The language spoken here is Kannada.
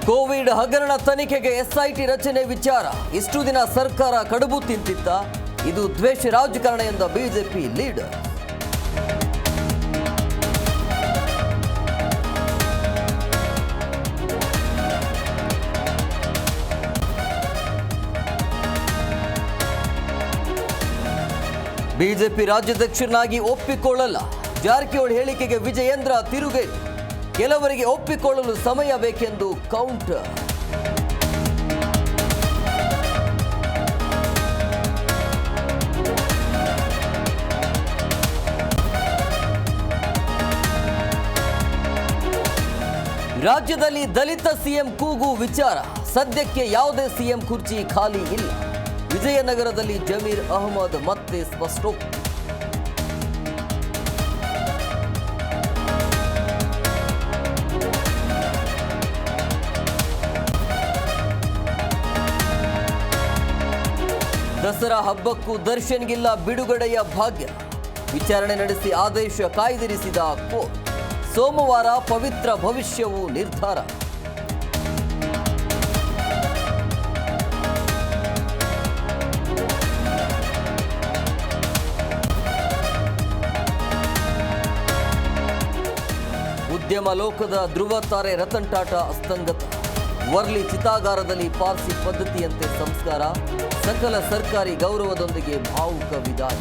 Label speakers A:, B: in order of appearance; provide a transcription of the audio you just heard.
A: ಕೋವಿಡ್ ಹಗರಣ ತನಿಖೆಗೆ ಎಸ್ಐಟಿ ರಚನೆ ವಿಚಾರ ಇಷ್ಟು ದಿನ ಸರ್ಕಾರ ಕಡುಬು ತಿಂತಿತ್ತ. ಇದು ದ್ವೇಷ ರಾಜಕಾರಣ ಎಂದ ಬಿಜೆಪಿ ಲೀಡರ್. ಬಿಜೆಪಿ ರಾಜ್ಯಾಧ್ಯಕ್ಷರನ್ನಾಗಿ ಒಪ್ಪಿಕೊಳ್ಳಲ್ಲ. ಜಾರಕಿಹೊಳಿ ಹೇಳಿಕೆಗೆ ವಿಜಯೇಂದ್ರ ತಿರುಗೇಟು. ಕೆಲವರಿಗೆ ಒಪ್ಪಿಕೊಳ್ಳಲು ಸಮಯ ಬೇಕೆಂದು ಕೌಂಟರ್. ರಾಜ್ಯದಲ್ಲಿ ದಲಿತ ಸಿಎಂ ಕೂಗು ವಿಚಾರ. ಸದ್ಯಕ್ಕೆ ಯಾವುದೇ ಸಿಎಂ ಕುರ್ಚಿ ಖಾಲಿ ಇಲ್ಲ. ವಿಜಯನಗರದಲ್ಲಿ ಜಮೀರ್ ಅಹಮದ್ ಮತ್ತೆ ಸ್ಪಷ್ಟೋಕ್ತಿ. ದಸರಾ ಹಬ್ಬಕ್ಕೂ ದರ್ಶನ್ಗಿಲ್ಲ ಬಿಡುಗಡೆಯ ಭಾಗ್ಯ. ವಿಚಾರಣೆ ನಡೆಸಿ ಆದೇಶ ಕಾಯ್ದಿರಿಸಿದ ಕೋರ್ಟ್. ಸೋಮವಾರ ಪವಿತ್ರ ಭವಿಷ್ಯವು ನಿರ್ಧಾರ. ಉದ್ಯಮ ಲೋಕದ ಧ್ರುವ ತಾರೆ ರತನ್ ಟಾಟಾ ಅಸ್ತಂಗತ. ವರ್ಲಿ ಚಿತಾಗಾರದಲ್ಲಿ ಪಾರ್ಸಿ ಪದ್ಧತಿಯಂತೆ ಸಂಸ್ಕಾರ. ಸಕಲ ಸರ್ಕಾರಿ ಗೌರವದೊಂದಿಗೆ ಭಾವುಕ ವಿದಾಯ.